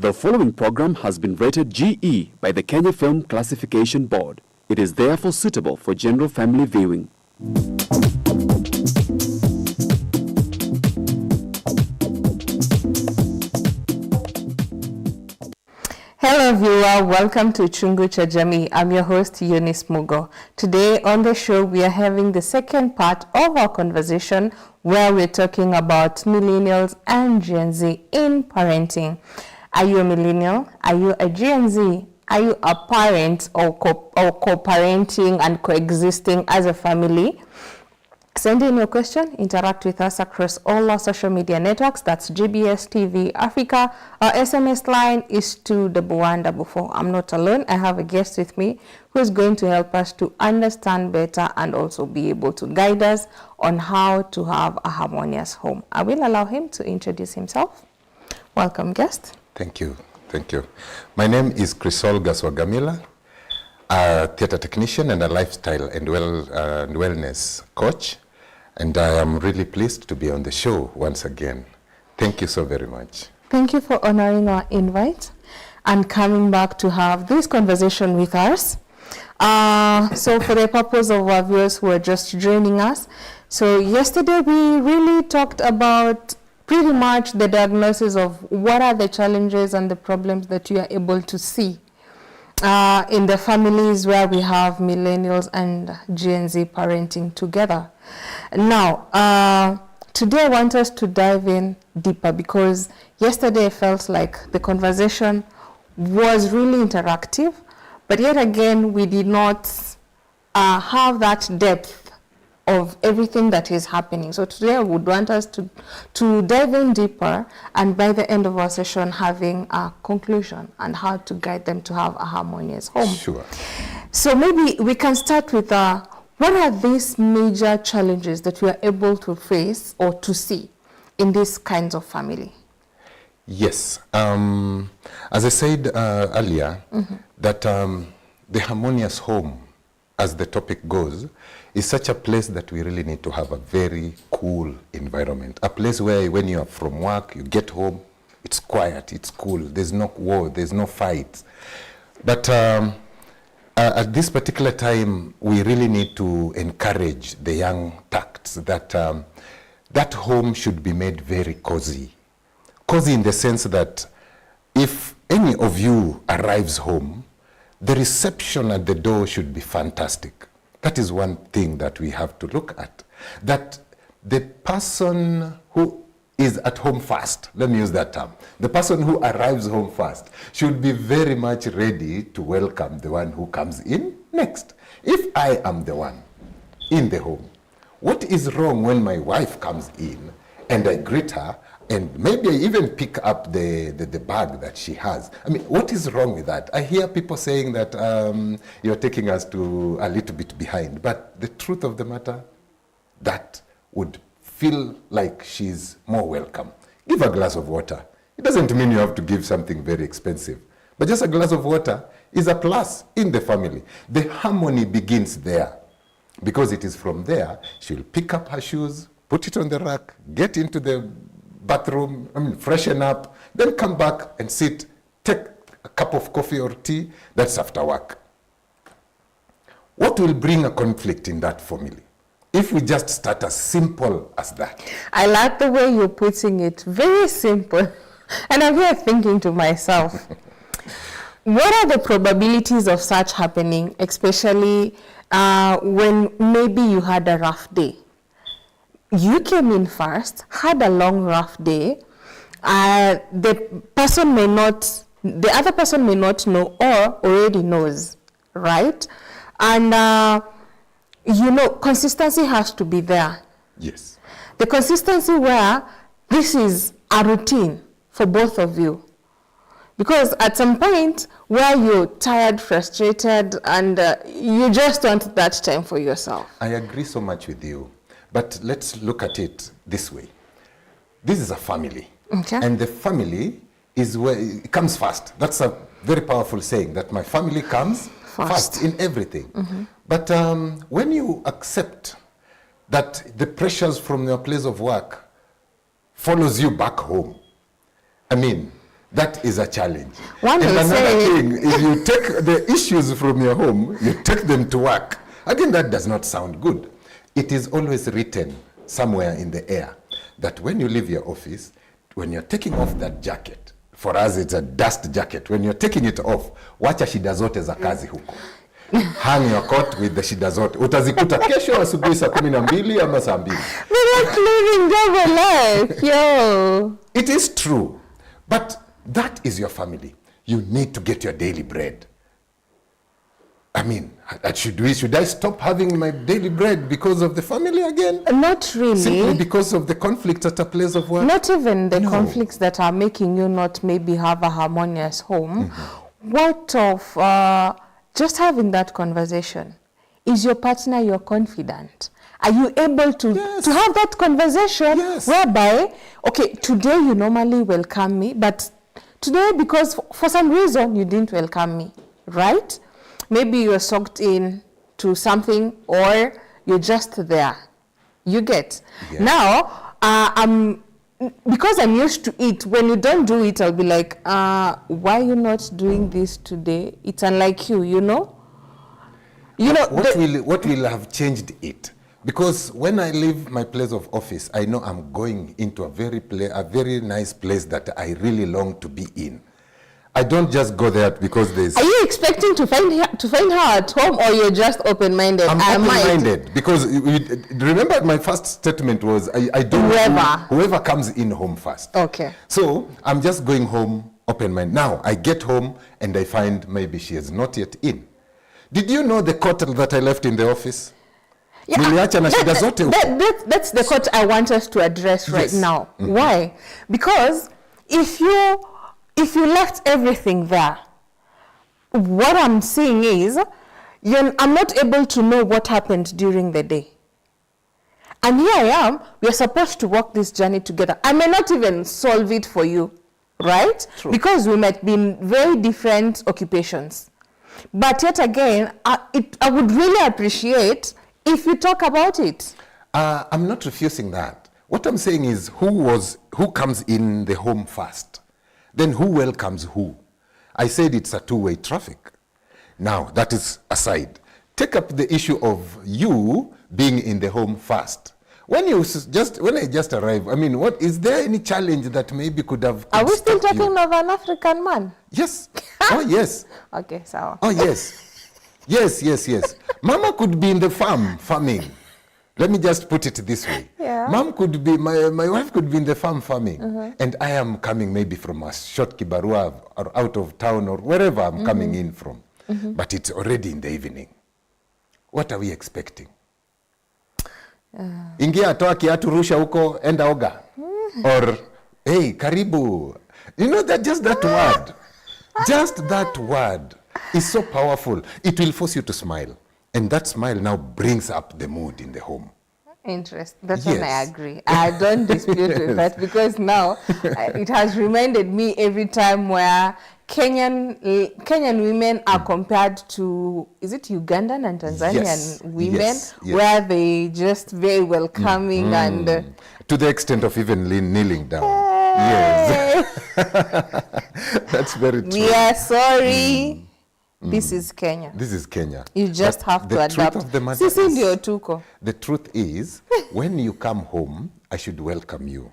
The following program has been rated GE by the Kenya Film Classification Board. It is therefore suitable for general family viewing. Hello viewer, welcome to Chungu cha Jamii. I'm your host Eunice Mugo. Today on the show we are having the second part of our conversation where we're talking about millennials and Gen Z in parenting. Are you a millennial? Are you a Gen Z? Are you a parent or co-parenting and coexisting as a family? Send in your question, interact with us across all our social media networks. That's GBS TV Africa. Our SMS line is 21144. I'm not alone. I have a guest with me who is going to help us to understand better and also be able to guide us on how to have a harmonious home. I will allow him to introduce himself. Welcome, guest. Thank you. Thank you. My name is Crisol Gaswagamila, a theater technician and a lifestyle and wellness coach. And I am really pleased to be on the show once again. Thank you so very much. Thank you for honoring our invite and coming back to have this conversation with us. So for the purpose of our viewers who are just joining us, so yesterday we really talked about pretty much the diagnosis of what are the challenges and the problems that you are able to see in the families where we have millennials and Gen Z parenting together. Now, today I want us to dive in deeper because yesterday I felt like the conversation was really interactive, but yet again we did not have that depth of everything that is happening. So today I would want us to dive in deeper and by the end of our session having a conclusion and how to guide them to have a harmonious home. Sure. So maybe we can start with what are these major challenges that we are able to face or to see in these kinds of family? Yes. As I said earlier, that the harmonious home, as the topic goes, is such a place that we really need to have a very cool environment. A place where when you are from work, you get home, it's quiet, it's cool, there's no war, there's no fight. But at this particular time, we really need to encourage the young tacts that that home should be made very cozy. Cozy in the sense that if any of you arrives home, the reception at the door should be fantastic. That is one thing that we have to look at. That the person who is at home first, let me use that term, the person who arrives home first should be very much ready to welcome the one who comes in next. If I am the one in the home, what is wrong when my wife comes in and I greet her and maybe I even pick up the bag that she has? I mean, what is wrong with that? I hear people saying that you're taking us to a little bit behind, but the truth of the matter, that would feel like she's more welcome. Give a glass of water. It doesn't mean you have to give something very expensive, but just a glass of water is a plus in the family. The harmony begins there because it is from there she'll pick up her shoes, put it on the rack, get into the bathroom, freshen up, then come back and sit, take a cup of coffee or tea. That's after work. What will bring a conflict in that family? If we just start as simple as that. I like the way you're putting it, very simple. And I'm here thinking to myself, what are the probabilities of such happening, especially when maybe you had a rough day? You came in first, had a long, rough day. The other person may not know or already knows, right? And consistency has to be there. Yes. The consistency where this is a routine for both of you. Because at some point where you're tired, frustrated, and you just want that time for yourself. I agree so much with you. But let's look at it this way. This is a family. Okay. And the family is where it comes first. That's a very powerful saying, that my family comes first in everything. But when you accept that the pressures from your place of work follows you back home, I mean, that is a challenge. One and will another say- thing, if you take the issues from your home, you take them to work. Again, that does not sound good. It is always written somewhere in the air that when you leave your office, when you're taking off that jacket, for us it's a dust jacket, when you're taking it off, wacha shida zote za kazi huko. Hang your coat with the shida zote. Utazikuta kesho asubuhi saa 12 ama saa 2. We're not living double life, yo. It is true, but that is your family. You need to get your daily bread. I mean, should I stop having my daily bread because of the family again? Not really. Simply because of the conflicts at a place of work? Not even the No. conflicts that are making you not maybe have a harmonious home. What of just having that conversation? Is your partner your confidant? Are you able to have that conversation whereby, okay, today you normally welcome me, but today because for some reason you didn't welcome me, right? Maybe you're sucked in to something or you're just there. You get. Yeah. Now, because I'm used to it, when you don't do it, I'll be like, why are you not doing this today? It's unlike you, you know? What will have changed it? Because when I leave my place of office, I know I'm going into a very nice place that I really long to be in. I don't just go there because there's... Are you expecting to find her at home, or you're just open-minded? I'm open-minded because remember my first statement was I don't whoever comes in home first. Okay. So I'm just going home open-minded. Now I get home and I find maybe she is not yet in. Did you know the coat that I left in the office? Yeah, Niliacha na shida zote huko. that's the court I want us to address right now. Why? Because if you left everything there, what I'm saying is, I'm not able to know what happened during the day. And here I am, we are supposed to walk this journey together. I may not even solve it for you, right? True. Because we might be in very different occupations. But yet again, I would really appreciate if you talk about it. I'm not refusing that. What I'm saying is who comes in the home first? Then who welcomes who? I said it's a two-way traffic. Now, that is aside. Take up the issue of you being in the home first. When I just arrived, I mean, is there any challenge that maybe could have... Are we still talking of an African man? Yes. Oh, yes. Okay, so... Oh, yes. Yes. Mama could be in the farming. Let me just put it this way. Yeah. Mom could be, my wife could be in the farming. And I am coming maybe from a short kibarua or out of town or wherever I'm coming in from. But it's already in the evening. What are we expecting? Ingia toa kiatu rusha huko enda oga. Or, hey, karibu. You know, just that word. Just that word is so powerful. It will force you to smile. And that smile now brings up the mood in the home. Interesting. That's when I agree. I don't dispute with that, because now it has reminded me every time where Kenyan women are compared to, is it Ugandan and Tanzanian women, where they just very welcoming and... to the extent of even kneeling down. Hey. Yes. That's very true. We are sorry. This is Kenya. This is Kenya. You just have to adapt. Sisi ndio tuko. The truth is, when you come home, I should welcome you.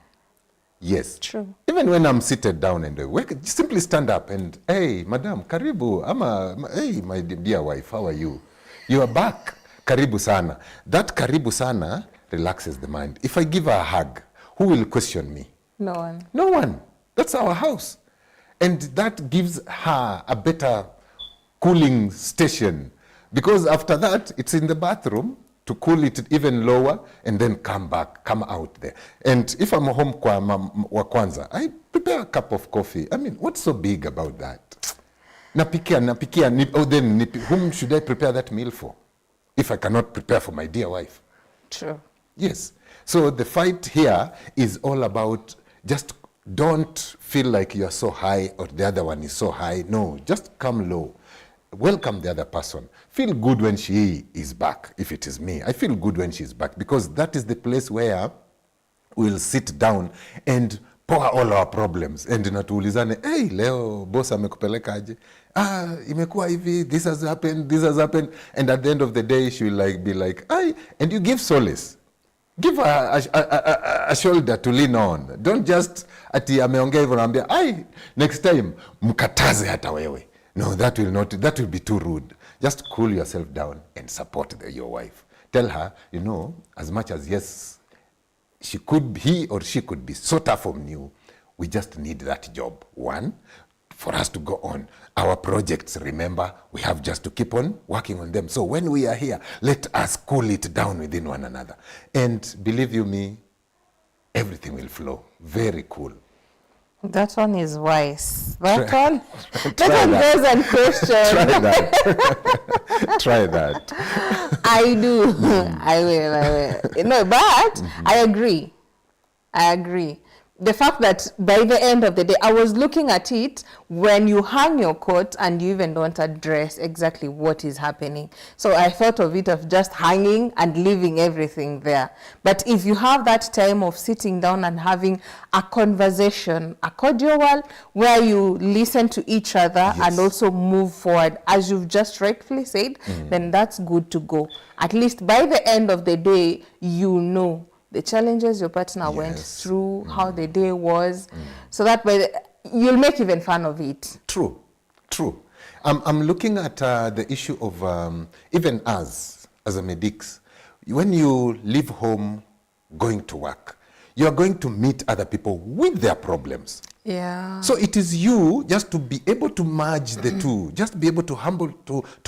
Yes. True. Even when I'm seated down and simply stand up and, hey, madam, karibu. Hey, my dear wife, how are you? You are back. Karibu sana. That karibu sana relaxes the mind. If I give her a hug, who will question me? No one. No one. That's our house. And that gives her a better cooling station, because after that it's in the bathroom to cool it even lower and then come out there. And if I'm home kwa wa kwanza, I prepare a cup of coffee. I mean, what's so big about that? Napikia, whom should I prepare that meal for if I cannot prepare for my dear wife? True. Yes. So the fight here is all about just don't feel like you're so high or the other one is so high. No, just come low. Welcome the other person. Feel good when she is back. If it is me, I feel good when she's back, because that is the place where we'll sit down and pour all our problems and natuulizane, hey, leo boss amekupeleka aje? Imekuwa hivi, this has happened. And at the end of the day, she will be like, and you give solace. Give her a shoulder to lean on. Don't just ati ameongea hivyo naambia, next time mkataze hata wewe. No, that will be too rude. Just cool yourself down and support your wife. Tell her, as much as yes, he or she could be so tough on you, we just need that job. One, for us to go on. Our projects, remember, we have just to keep on working on them. So when we are here, let us cool it down within one another. And believe you me, everything will flow. Very cool. That one is wise. That one goes unquestioned. Try that. I do. I will. No, but I agree. The fact that by the end of the day, I was looking at it when you hang your coat and you even don't address exactly what is happening. So I thought of it of just hanging and leaving everything there. But if you have that time of sitting down and having a conversation, a cordial one, where you listen to each other and also move forward, as you've just rightfully said, then that's good to go. At least by the end of the day, you know the challenges your partner went through, how the day was, so that way you'll make even fun of it. True. I'm looking at the issue of even us as a medics. When you leave home going to work, you are going to meet other people with their problems. Yeah. So it is you just to be able to merge the two, just be able to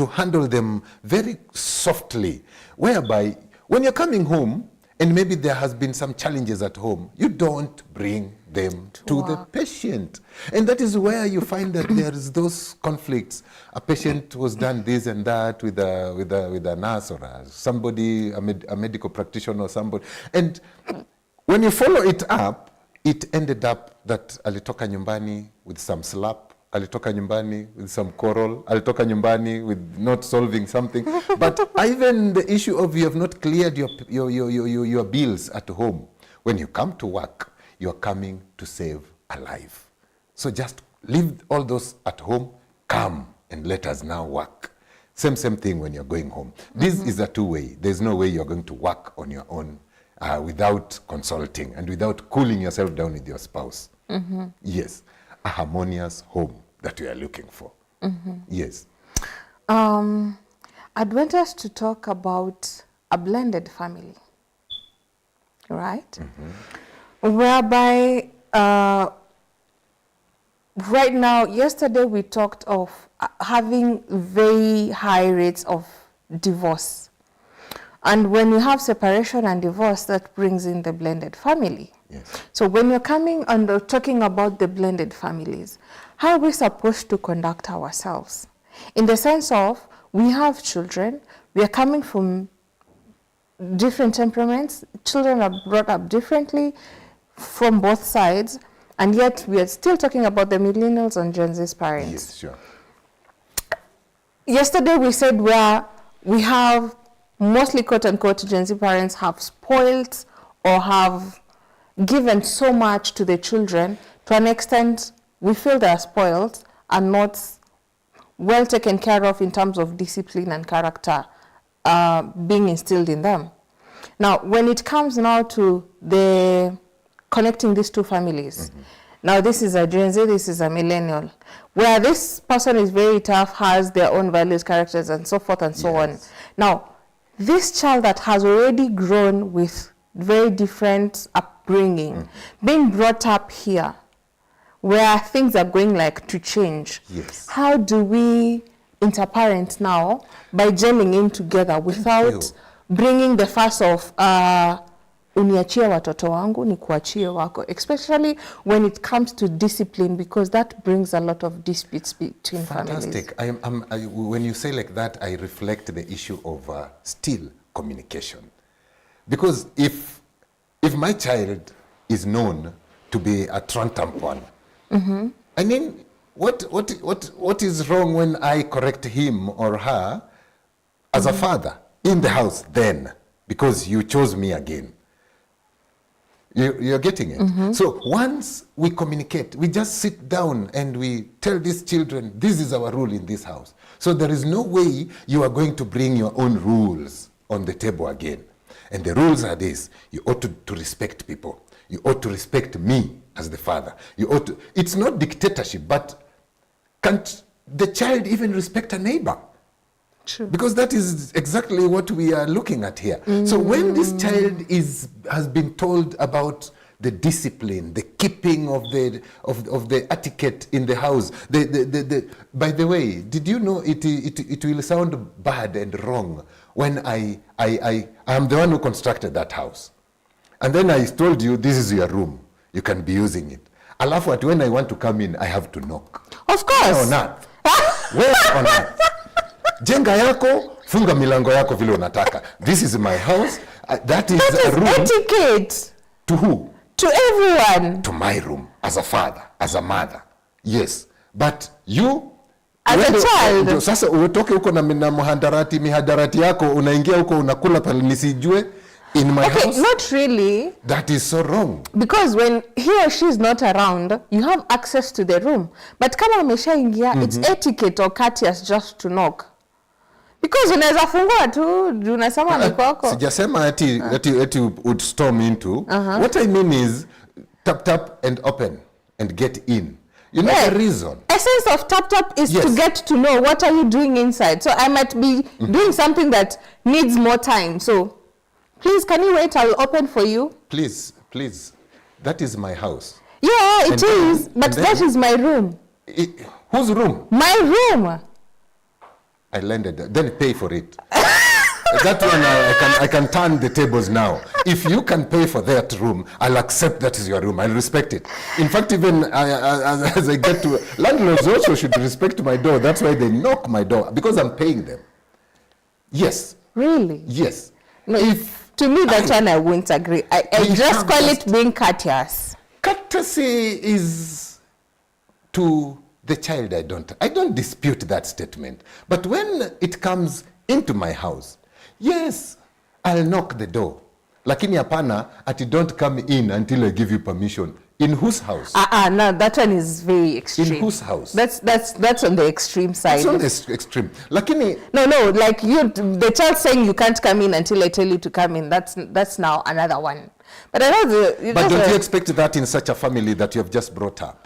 handle them very softly, whereby when you're coming home, and maybe there has been some challenges at home, you don't bring them to the patient. And that is where you find that there is those conflicts. A patient was done this and that with a nurse or somebody, a medical practitioner or somebody. And when you follow it up, it ended up that alitoka nyumbani with some slap, alitoka nyumbani with some quarrel, alitoka nyumbani with not solving something. But even the issue of you have not cleared your bills at home. When you come to work, you're coming to save a life. So just leave all those at home, come and let us now work. Same thing when you're going home. This is a two-way. There's no way you're going to work on your own without consulting and without cooling yourself down with your spouse. Yes. A harmonious home that we are looking for. Yes. I'd want us to talk about a blended family, right? Whereby right now, yesterday we talked of having very high rates of divorce. And when you have separation and divorce, that brings in the blended family. Yes. So when you're coming and talking about the blended families, how are we supposed to conduct ourselves? In the sense of, we have children, we are coming from different temperaments, children are brought up differently from both sides, and yet we are still talking about the Millennials and Gen Z parents. Yes, sure. Yesterday we said where we have mostly quote-unquote Gen Z parents have spoiled or have given so much to the children to an extent we feel they are spoiled and not well taken care of in terms of discipline and character being instilled in them. Now, when it comes now to the connecting these two families, now this is a Gen Z, this is a millennial, where this person is very tough, has their own values, characters, and so forth and so on. Now, this child that has already grown with very different upbringing, being brought up here, where things are going like to change. Yes. How do we interparent now by gelling in together without bringing the fuss of uniachie watoto wangu ni kuachie wako, especially when it comes to discipline, because that brings a lot of disputes between families. Fantastic. When you say like that, I reflect the issue of still communication. Because if my child is known to be a trantampon, I mean, what is wrong when I correct him or her as a father in the house then, because you chose me again? You're getting it? So once we communicate, we just sit down and we tell these children, this is our rule in this house. So there is no way you are going to bring your own rules on the table again. And the rules are this: you ought to respect people. You ought to respect me as the father. You ought to, it's not dictatorship, but can't the child even respect a neighbor? True. Because that is exactly what we are looking at here. So when this child has been told about the discipline, the keeping of the etiquette in the house, by the way, did you know it will sound bad and wrong when I am the one who constructed that house, and then I told you this is your room, you can be using it. Alafu at when I want to come in, I have to knock. Of course. Where on earth? Where on earth? Jenga yako, funga milango yako vile unataka. This is my house. That is a room. Etiquette. To who? To everyone. To my room, as a father, as a mother. Yes. But you, as a child. Sasa utoke huko na mihadarati yako, unaingia huko unakula pale nisijue in my house. Not really. That is so wrong. Because when he or she is not around, you have access to the room. But kama umeshaingia, it's etiquette or courteous just to knock. Because unaweza fungua tu, unasema ni kwako. Sijasema ati would storm into. What I mean is tap and open and get in. You know the reason. Essence of tap is to get to know what are you doing inside. So I might be doing something that needs more time. So please, can you wait? I'll open for you. Please. That is my house. Yeah, it is. But that is my room. Whose room? My room. I landed there. Then pay for it. That one I can turn the tables now. If you can pay for that room, I'll accept that is your room. I'll respect it. In fact, even as I get to landlords also should respect my door. That's why they knock my door, because I'm paying them. Yes. Really? Yes. No, to me that one I won't agree. I just call it being courteous. Courtesy is to the child. I don't dispute that statement. But when it comes into my house, yes, I'll knock the door. Lakini hapana, ati don't come in until I give you permission. In whose house? No, that one is very extreme. In whose house? That's on the extreme side. It's on the extreme. Lakini no, like the child saying you can't come in until I tell you to come in. That's now another one. But I know But don't you expect that in such a family that you have just brought up?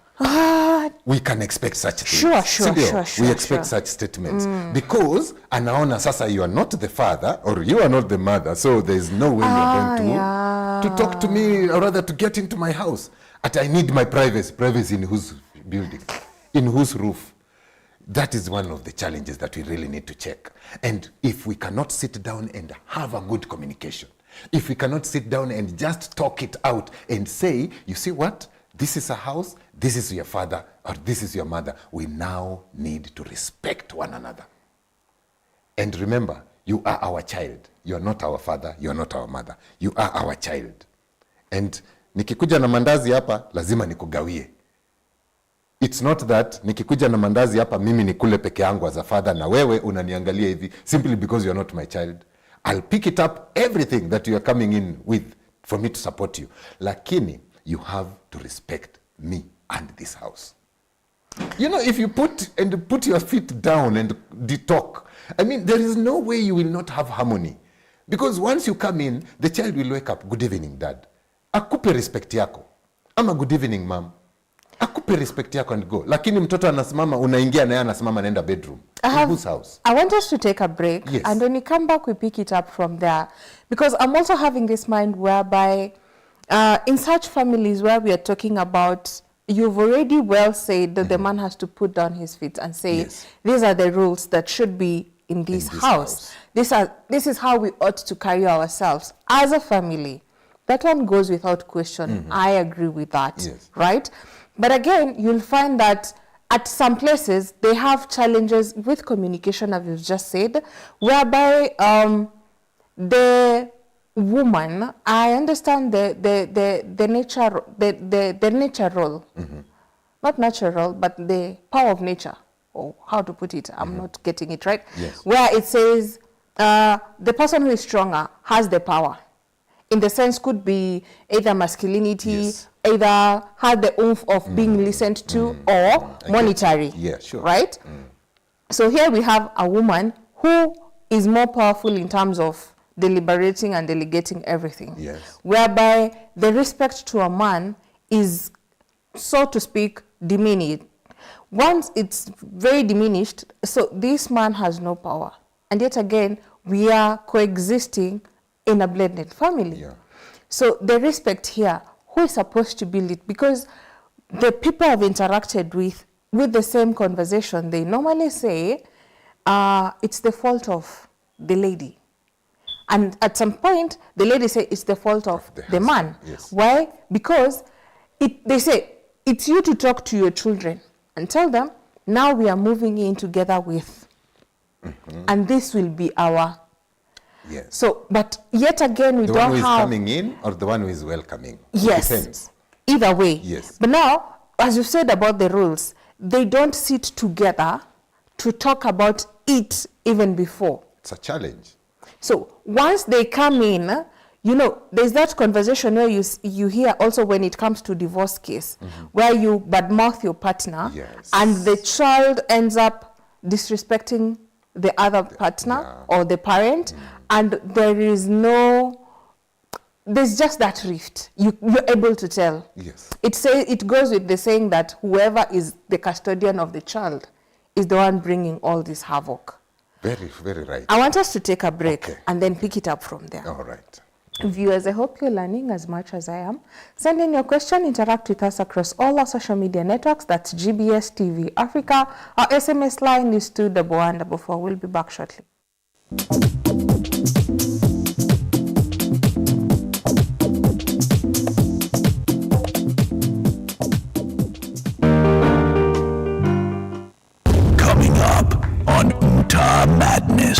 We can expect such things. Sure. We expect such statements. Because anaona sasa you are not the father or you are not the mother, so there is no way you are going to talk to me, or rather to get into my house. I need my privacy. Privacy in whose building? In whose roof? That is one of the challenges that we really need to check. And if we cannot sit down and have a good communication, if we cannot sit down and just talk it out and say, you see what? This is a house, this is your father, or this is your mother. We now need to respect one another. And remember, you are our child. You are not our father, you are not our mother. You are our child. And nikikuja na mandazi hapa, lazima nikugawie. It's not that nikikuja na mandazi hapa, mimi nikule peke yangu as a father na wewe unaniangalia hivi, simply because you are not my child. I'll pick it up, everything that you are coming in with, for me to support you. Lakini, you have to respect me and this house. You know, if you put your feet down and talk, I mean, there is no way you will not have harmony. Because once you come in, the child will wake up, good evening, dad. Akupe respect yako. Ama good evening, mom. Akupe respect yako and go. Lakini mtoto anasimama, unaingia na yeye anasimama naenda bedroom. In whose house? I want us to take a break. Yes. And when we come back, we pick it up from there. Because I'm also having this mind whereby in such families where we are talking about, you've already well said that the man has to put down his feet and say, these are the rules that should be in this house. This is how we ought to carry ourselves as a family. That one goes without question. I agree with that, right? But again, you'll find that at some places, they have challenges with communication, as you've just said, whereby the woman, I understand the nature role, not natural, but the power of nature, or how to put it, I'm not getting it right, where it says the person who is stronger has the power. in the sense could be either masculinity, Yes. either had the oomph of being listened to or monetary. Yeah, sure. Right? So here we have a woman who is more powerful in terms of deliberating and delegating everything. Yes. Whereby the respect to a man is, so to speak, diminished. Once it's very diminished, so this man has no power. And yet again, we are coexisting in a blended family. Yeah. So the respect here, who is supposed to build it? Because the people I've interacted with the same conversation, they normally say, it's the fault of the lady. And at some point, the lady say it's the fault of the man. Yes. Why? Because they say, it's you to talk to your children and tell them, now we are moving in together with, and this will be our. Yes. So, but yet again, we The don't one who is have. coming in or the one who is welcoming? Yes. It depends. Either way. Yes. But now, as you said about the rules, they don't sit together to talk about it even before. It's a challenge. So once they come in, you know, there's that conversation where you hear also when it comes to divorce case, where you badmouth your partner, Yes. and the child ends up disrespecting the other partner or the parent, and there's just that rift. You're able to tell. Yes. It goes with the saying that whoever is the custodian of the child is the one bringing all this havoc. Very, very right. I want us to take a break Okay. and then pick it up from there. All right. Viewers, I hope you're learning as much as I am. Send in your question, interact with us across all our social media networks. That's GBS TV Africa. Our SMS line is 21144. We'll be back shortly. Coming up on Utah Madness.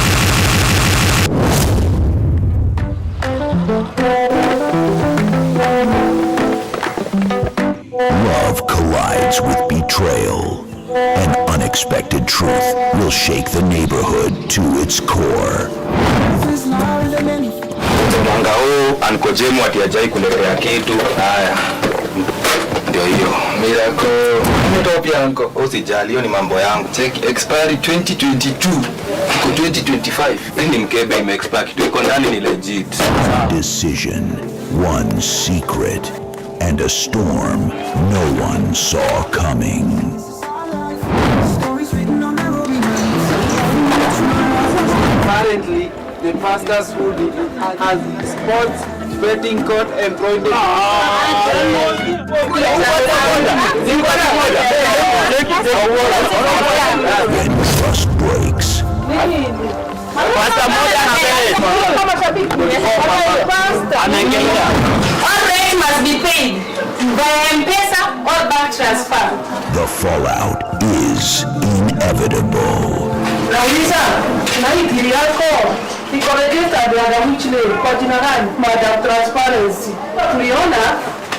Love collides with betrayal. An unexpected truth will shake the neighborhood to its core. Mwanga huu ankojemu atiajai kuletea kitu. Haya. Ndio hiyo. Miracle. Utopia anko. Usijali, hiyo ni mambo yangu. Check expiry 2022. Iko 2025. Hii ni mkebe ime-expire. Kitu iko ndani ni legit. Decision, one secret, and a storm no one saw coming. Currently, the pastor's food has sports betting court embroidered. When trust breaks, All rent must be paid via M-Pesa or bank transfer. the fallout is inevitable. Nauliza, na hii dili yako iko registered under which name? Kwa jina gani? Madam Transparency. Tuliona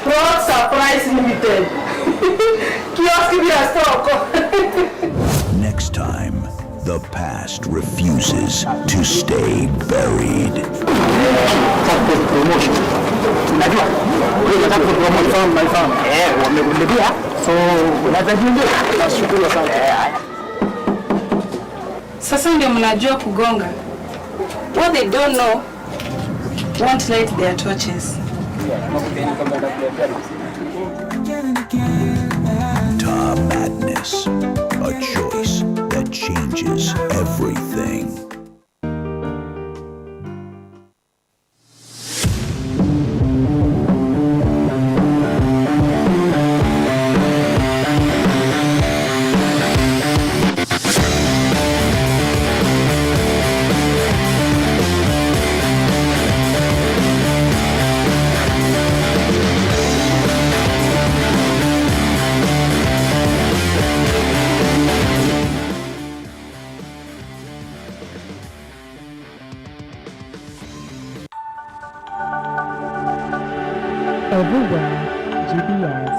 Broad Surprise Limited. Kioski bila stock. Next time, the past refuses to stay buried. Sasa ndio mnajua kugonga. What they don't know won't light their torches. Utah Madness, a choice that changes everything. Everywhere GBS.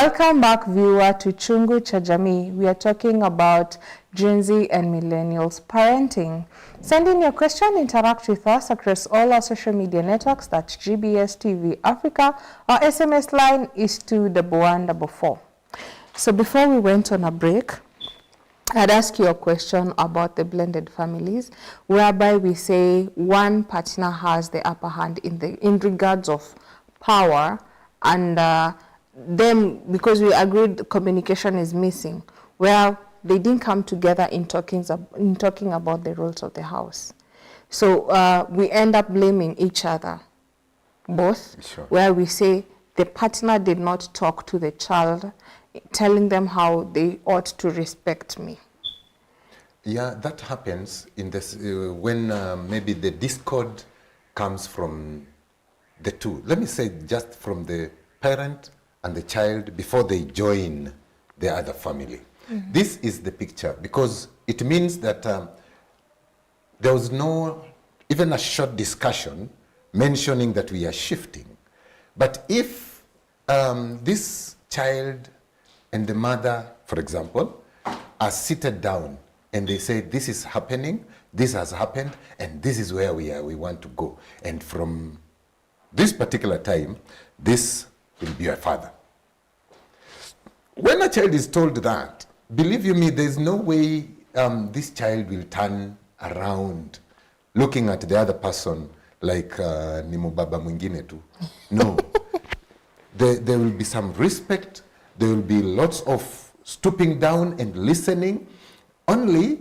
Welcome back, viewer, to Chungu cha Jamii. We are talking about Gen Z and Millennials parenting. Send in your question, interact with us across all our social media networks, that's GBS TV Africa. Our SMS line is 21144. So before we went on a break, I'd ask you a question about the blended families, whereby we say one partner has the upper hand in regards of power, and them, because we agreed communication is missing, where they didn't come together in talking about the roles of the house. So we end up blaming each other, both, Sure. where we say the partner did not talk to the child, telling them how they ought to respect me. Yeah, that happens in this when maybe the discord comes from the two. Let me say just from the parent and the child before they join the other family. Mm-hmm. This is the picture, because it means that there was no even a short discussion mentioning that we are shifting. But if this child and the mother, for example, are seated down and they say, this is happening, this has happened, and this is where we are, we want to go. And from this particular time, this will be your father. When a child is told that, believe you me, there's no way this child will turn around looking at the other person like ni mubaba mwingine tu. No. There will be some respect. There will be lots of stooping down and listening, only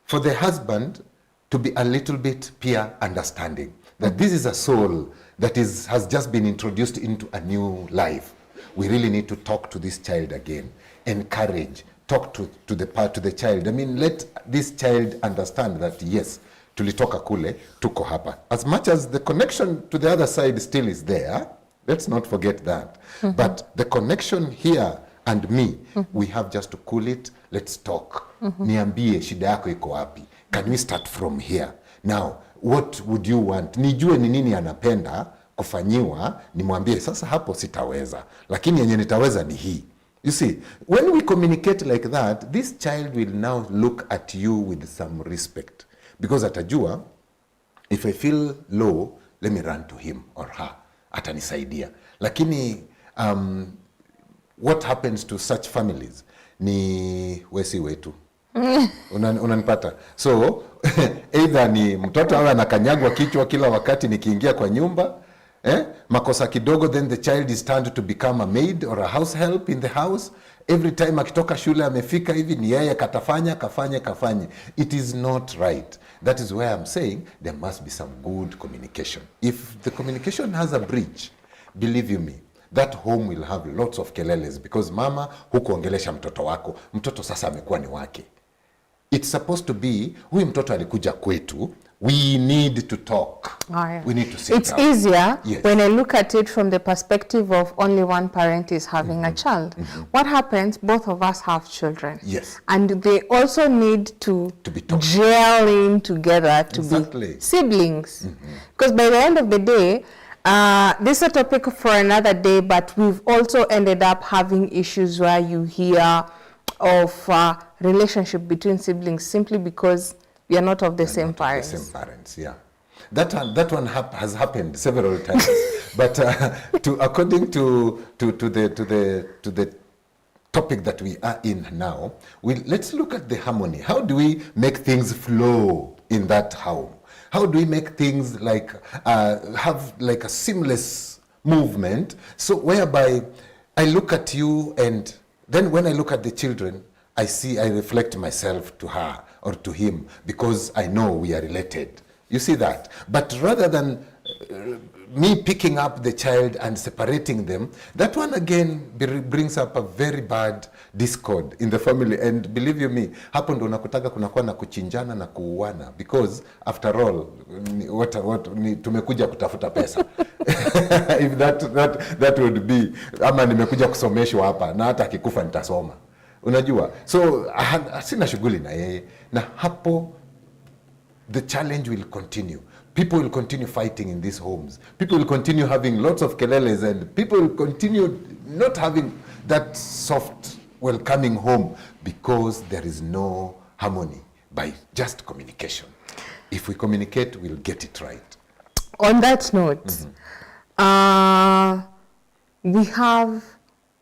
for the husband to be a little bit peer understanding that this is a soul that has just been introduced into a new life. We really need to talk to this child again, encourage, talk to the child. I mean, let this child understand that yes, tulitoka kule, tuko hapa. As much as the connection to the other side still is there, let's not forget that. Mm-hmm. But the connection here and me, mm-hmm. we have just to cool it. Let's talk. Mm-hmm. Niambie shida yako iko wapi. Can we start from here? Now, what would you want? Nijue ni nini anapenda kufanyiwa, nimwambie sasa hapo sitaweza. Lakini yenye nitaweza ni hii. You see, when we communicate like that, this child will now look at you with some respect. Because atajua, if I feel low, let me run to him or her. Atanisaidia. Lakini, what happens to such families? Ni wesi wetu. Unanipata? So, either ni mtoto awe anakanyagwa kichwa kila wakati nikiingia kwa nyumba, makosa kidogo, then the child is turned to become a maid or a house help in the house. Every time akitoka shule amefika hivi ni yeye kafanye. It is not right. That is where I'm saying there must be some good communication. If the communication has a breach, believe you me, that home will have lots of keleles, because mama hukuongelesha mtoto wako, mtoto sasa amekuwa ni wake. It's supposed to be, huyu mtoto alikuja kwetu, we need to talk. Oh, yeah. We need to sit It's down. easier Yes. when I look at it from the perspective of only one parent is having a child. What happens? Both of us have children. Yes. And they also need to be taught. gel in together to be siblings. Because by the end of the day, this is a topic for another day, but we've also ended up having issues where you hear of relationship between siblings simply because we are not of the same parents. The same parents, yeah. That one has happened several times. But according to the topic that we are in now, let's look at the harmony. How do we make things flow in that home? How do we make things like have like a seamless movement? So whereby I look at you, and then when I look at the children, I reflect myself to her or to him, because I know we are related. You see that? But rather than me picking up the child and separating them, that one again brings up a very bad discord in the family. And believe you me, hapo ndo nakutaka kunakuwa na kuchinjana na kuuana, because after all, tumekuja kutafuta pesa. If that would be, ama nimekuja kusomeshwa hapa na hata akikufa nitasoma. Unajua? So sina shughuli na yeye, na hapo the challenge will continue. people will continue fighting in these homes. People will continue having lots of keleles, and people will continue not having that soft, welcoming home because there is no harmony by just communication. If we communicate, we'll get it right. On that note, we have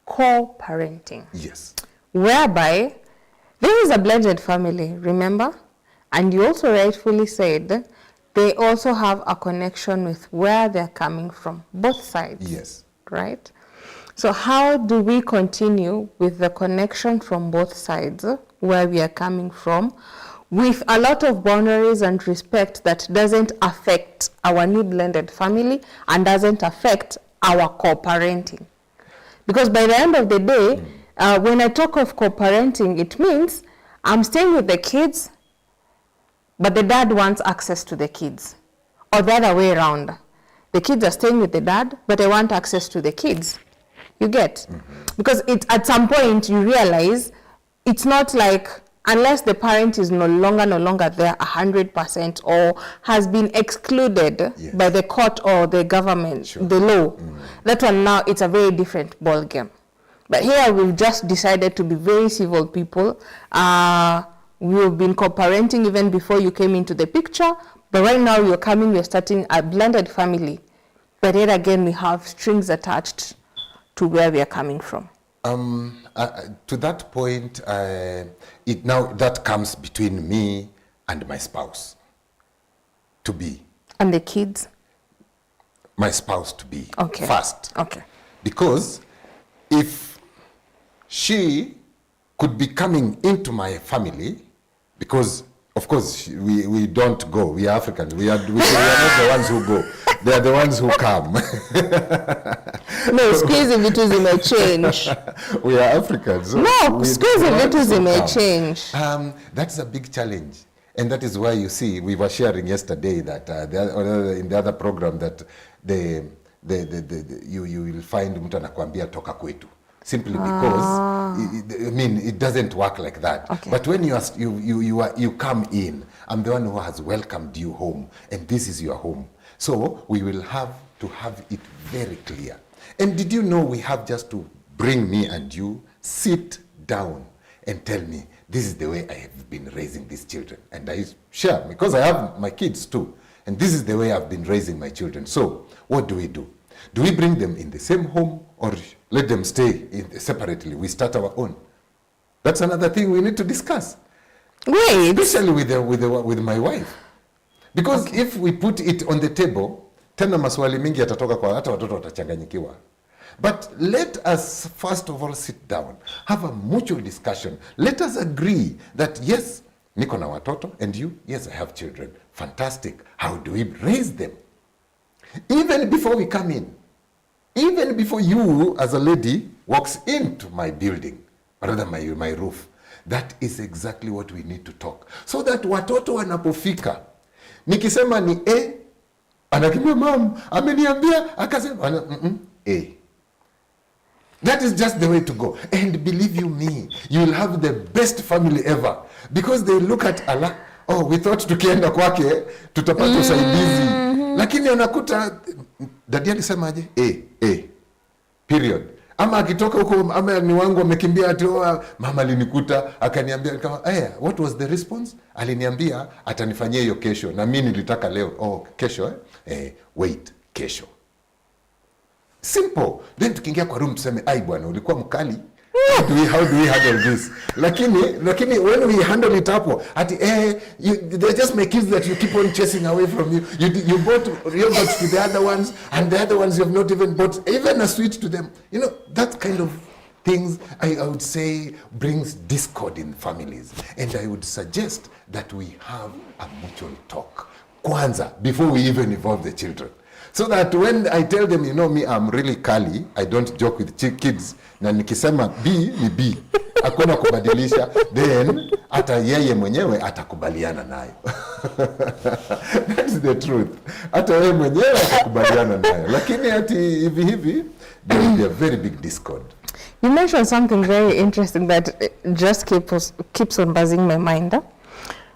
co-parenting. Yes. Whereby this is a blended family, remember? And you also rightfully said they also have a connection with where they're coming from, both sides. Yes. Right? So how do we continue with the connection from both sides, where we are coming from, with a lot of boundaries and respect that doesn't affect our new blended family and doesn't affect our co-parenting? Because by the end of the day, when I talk of co-parenting, it means I'm staying with the kids, but the dad wants access to the kids. Or the other way around. The kids are staying with the dad, but I want access to the kids. You get? Because at some point you realize it's not like, unless the parent is no longer there 100% or has been excluded by the court or the government, the law, that one now it's a very different ball game. But here we've just decided to be very civil people. We've been co-parenting even before you came into the picture, but right now we're starting a blended family. But yet again, we have strings attached to where we are coming from. To that point, that comes between me and my spouse to be. And the kids? My spouse to be first. Okay. Because if she could be coming into my family, because of course we don't go, we are Africans, we are not the ones who go, they are the ones who come. No, squeeze vitu zimechange. We are Africans. So no, squeeze vitu zimechange. That's a big challenge. And that is why you see, we were sharing yesterday that in the other program that you will find mtu anakuambia toka kwetu. Simply because, it doesn't work like that. Okay. But when you come in, I'm the one who has welcomed you home, and this is your home. So we will have to have it very clear. And did you know we have just to bring me and you, sit down and tell me, this is the way I have been raising these children. And I share, because I have my kids too. And this is the way I've been raising my children. So what do? Do we bring them in the same home or let them stay separately? We start our own. That's another thing we need to discuss. Wait. Especially with my wife. Because if we put it on the table, tena maswali mingi yatatoka kwa hata watoto watachanganyikiwa. But let us first of all sit down, have a mutual discussion. Let us agree that yes, niko na watoto, and you, yes, I have children. Fantastic. How do we raise them? Even before we come in, even before you as a lady walks into my building, rather my roof, that is exactly what we need to talk. So that watoto wanapofika, nikisema ni A, anakimbia mam, ameniambia, akasema, A. That is just the way to go. And believe you me, you will have the best family ever. Because they look at Allah, oh, we thought tukienda kwake, tutapata usaidizi. Lakini unakuta, dadi alisemaje? A. Period. Ama akitoka huko, ama ni wangu amekimbia ati mama alinikuta, akaniambia, what was the response? Aliniambia, atanifanyia hiyo kesho. Na mimi nilitaka leo. Kesho wait, kesho. Simple. Then tukiingia kwa room tuseme, ai bwana, ulikuwa mkali. How do we handle this? Lakini when we handle it hapo, they're just my kids that you keep on chasing away from you. You bought yogurt to the other ones, and the other ones you have not even bought even a sweet to them. You know, that kind of things, I would say, brings discord in families. And I would suggest that we have a mutual talk. Kwanza, before we even involve the children. So that when I tell them, you know me, I'm really curly, I don't joke with kids, na nikisema B ni B, hakuna kubadilisha, then hata yeye mwenyewe atakubaliana nayo. That's the truth. Hata yeye mwenyewe atakubaliana nayo. Lakini ati hivi, there will be a very big discord. You mentioned something very interesting that just keeps on buzzing my mind.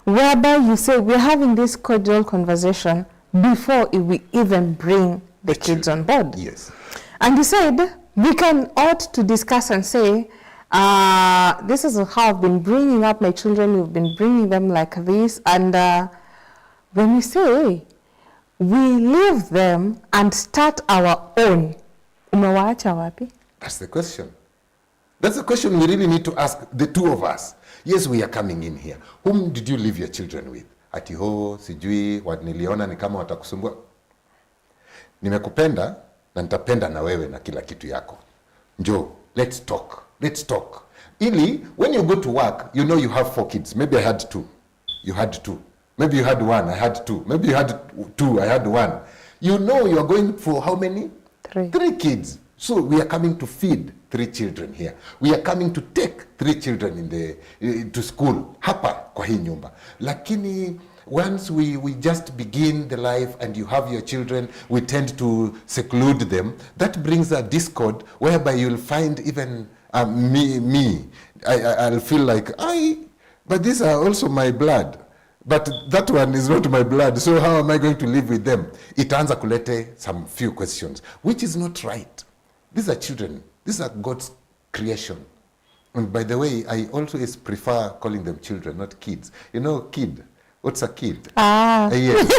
Whereby you say we're having this cordial conversation, before we even bring the kids on board. Yes. And he said, we can ought to discuss and say, this is how I've been bringing up my children, we've been bringing them like this. And when we say, we leave them and start our own, umewaacha wapi? That's the question. That's the question we really need to ask the two of us. Yes, we are coming in here. Whom did you leave your children with? Ati ho, sijui, wat niliona ni kama watakusumbua. Nimekupenda na nitapenda na wewe na kila kitu yako. Njoo, let's talk. Let's talk. Ili, when you go to work, you know you have 4 kids. Maybe I had 2. You had 2. Maybe you had 1. I had 2. Maybe you had 2. I had 1. You know you are going for how many? 3. 3 kids. So we are coming to feed 3 children here. We are coming to take 3 children in the to school hapa kwa hii nyumba. Lakini once we just begin the life and you have your children, we tend to seclude them. That brings a discord whereby you'll find even I'll feel like but these are also my blood. But that one is not my blood, so how am I going to live with them? Itaanza kulete some few questions, which is not right. These are children. These are God's creation. And by the way, I always prefer calling them children, not kids. You know, kid. What's a kid? Yes.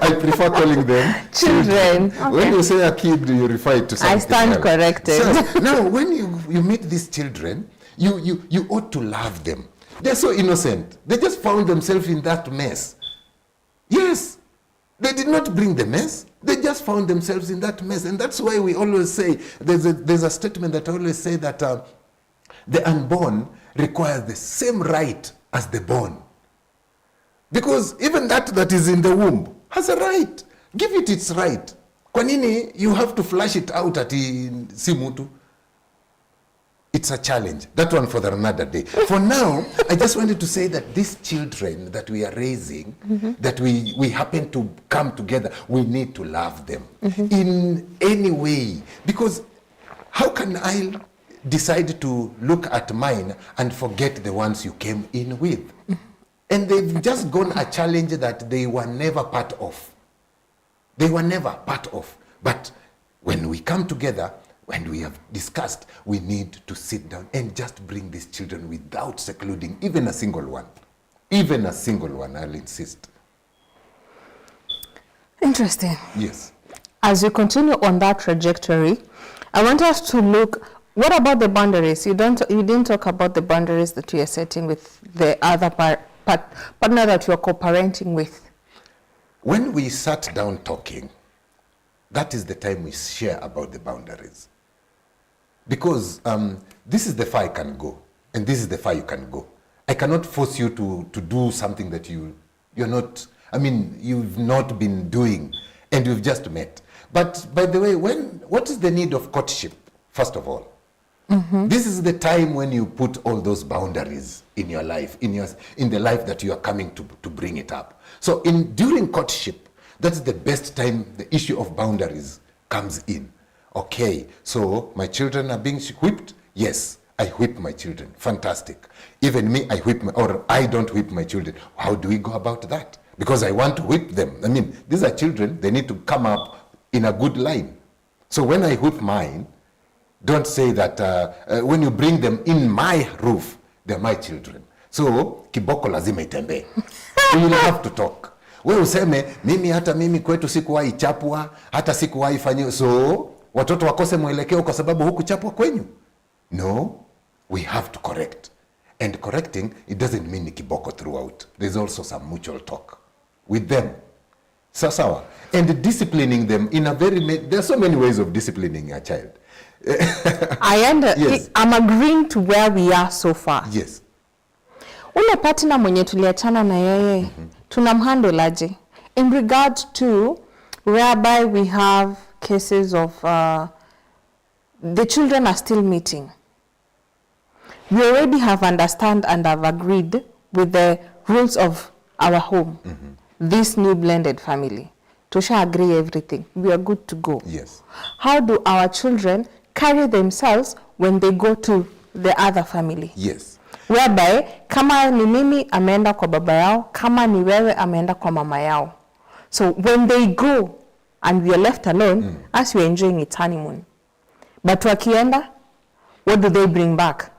I prefer calling them children. Okay. When you say a kid, you refer to something. I stand corrected. So, now, when you meet these children, you ought to love them. They're so innocent. They just found themselves in that mess. Yes. They did not bring the mess. They just found themselves in that mess. And that's why we always say, there's a statement that I always say that the unborn requires the same right as the born. Because even that is in the womb has a right. Give it its right. Kwa nini you have to flash it out at si mtu? It's a challenge. That one for another day. For now, I just wanted to say that these children that we are raising, that we happen to come together, we need to love them in any way. Because how can I decide to look at mine and forget the ones you came in with? And they've just gone a challenge that they were never part of. They were never part of. But when we come together, when we have discussed, we need to sit down and just bring these children without secluding even a single one. Even a single one, I'll insist. Interesting. Yes. As we continue on that trajectory, I want us to look, what about the boundaries? You didn't talk about the boundaries that you are setting with the other partner that you are co-parenting with. When we sat down talking, that is the time we share about the boundaries. Because this is the far I can go, and this is the far you can go. I cannot force you to do something that you're not, you've not been doing, and you've just met. But by the way, what is the need of courtship, first of all? This is the time when you put all those boundaries in your life, in the life that you are coming to bring it up. So during courtship, that's the best time the issue of boundaries comes in. Okay, so my children are being whipped? Yes, I whip my children. Fantastic. Even me, I whip or I don't whip my children. How do we go about that? Because I want to whip them. These are children, they need to come up in a good line. So when I whip mine, don't say that when you bring them in my roof, they're my children. So, kiboko lazima itembe. We will have to talk. We useme, mimi kwetu sikuwahi chapwa, hata sikuwahi fanyiwa. So, watoto wakose mwelekeo kwa sababu huku chapwa kwenyu. No, we have to correct. And correcting, it doesn't mean kiboko throughout. There's also some mutual talk with them. Sawa. And disciplining them in a there are so many ways of disciplining a child. Yes. I'm agreeing to where we are so far. Yes. Ule partner mwenye tuliachana na yeye, tunamhandle aje? In regard to whereby we have cases of the children are still meeting. We already have understand and have agreed with the rules of our home. This new blended family. Tosha agree everything. We are good to go. Yes. How do our children carry themselves when they go to the other family? Yes. Whereby, kama ni mimi ameenda kwa baba yao, kama ni wewe ameenda kwa mama yao. So when they go and we are left alone, as we're enjoying its honeymoon. But wakienda, what do they bring back?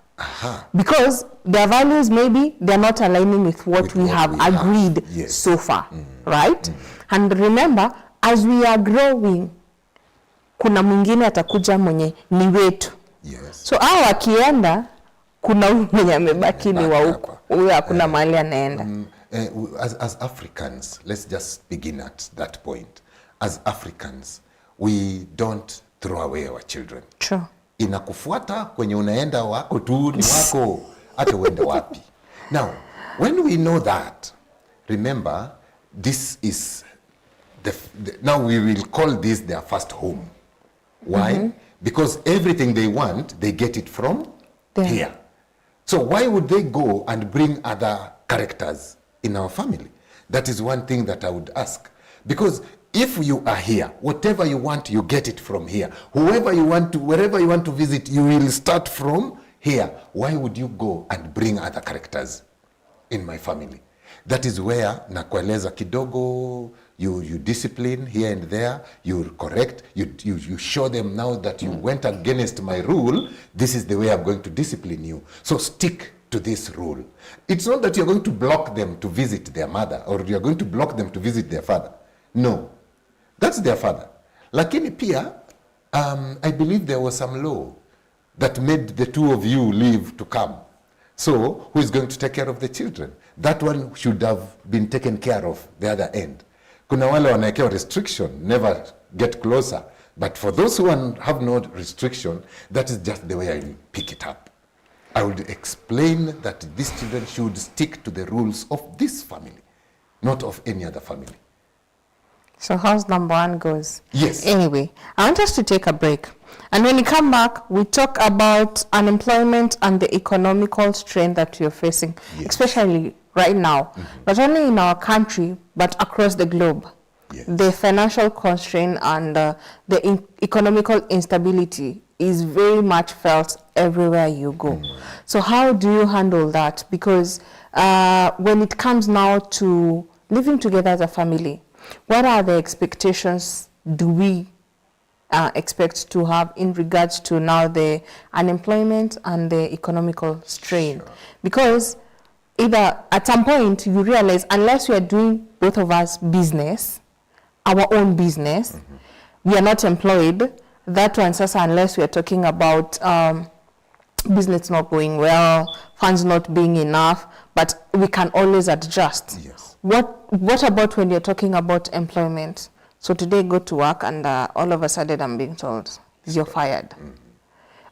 Because their values, maybe they're not aligning with what we have agreed so far, right? And remember, as we are growing, kuna mwingine atakuja mwenye ni wetu. So hao wakienda, kuna mwenye amebaki ni wa huko. Huyo hakuna mahali anaenda. As Africans, let's just begin at that point. As Africans, we don't throw away our children. True. Inakufuata kwenye unaenda wako tu ni wako hata uende wapi. Now, when we know that, remember, this is now we will call this their first home. Why? Because everything they want, they get it from here. So why would they go and bring other characters in our family? That is one thing that I would ask. Because if you are here, whatever you want, you get it from here. Whoever you want to, wherever you want to visit, you will start from here. Why would you go and bring other characters in my family? That is where nakueleza kidogo, you discipline here and there, you correct, you show them now that you went against my rule, this is the way I'm going to discipline you. So stick to this rule. It's not that you're going to block them to visit their mother or you're going to block them to visit their father. No, that's their father. Lakini pia, I believe there was some law that made the two of you leave to come. So, who is going to take care of the children? That one should have been taken care of, the other end. Kuna wale wanaekewa restriction, never get closer. But for those who have no restriction, that is just the way I will pick it up. I would explain that these children should stick to the rules of this family, not of any other family. So how's number one goes? Yes. Anyway, I want us to take a break. And when we come back, we talk about unemployment and the economical strain that we are facing, especially right now, not only in our country, but across the globe. The financial constraint and the economical instability is very much felt everywhere you go. So how do you handle that? Because when it comes now to living together as a family, what are the expectations do we expect to have in regards to now the unemployment and the economical strain? Because either at some point you realize unless we are doing both of us business, our own business, we are not employed. That one, sasa, unless we are talking about business not going well, funds not being enough, but we can always adjust. What about when you're talking about employment? So today go to work and all of a sudden I'm being told you're fired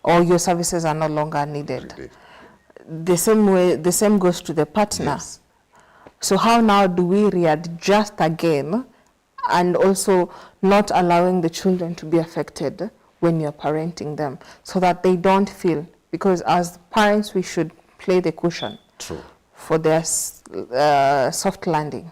or your services are no longer needed. The same goes to the partner. So how now do we readjust again and also not allowing the children to be affected when you're parenting them so that they don't feel, because as parents we should play the cushion for their soft landing.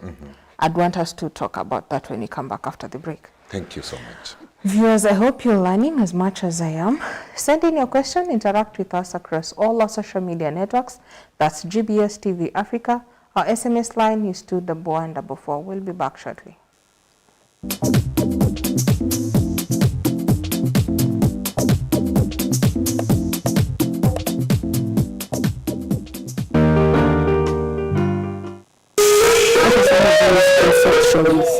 I'd want us to talk about that when we come back after the break. Thank you so much. Viewers, I hope you're learning as much as I am. Send in your question, interact with us across all our social media networks. That's GBS TV Africa. Our SMS line is 244. We'll be back shortly.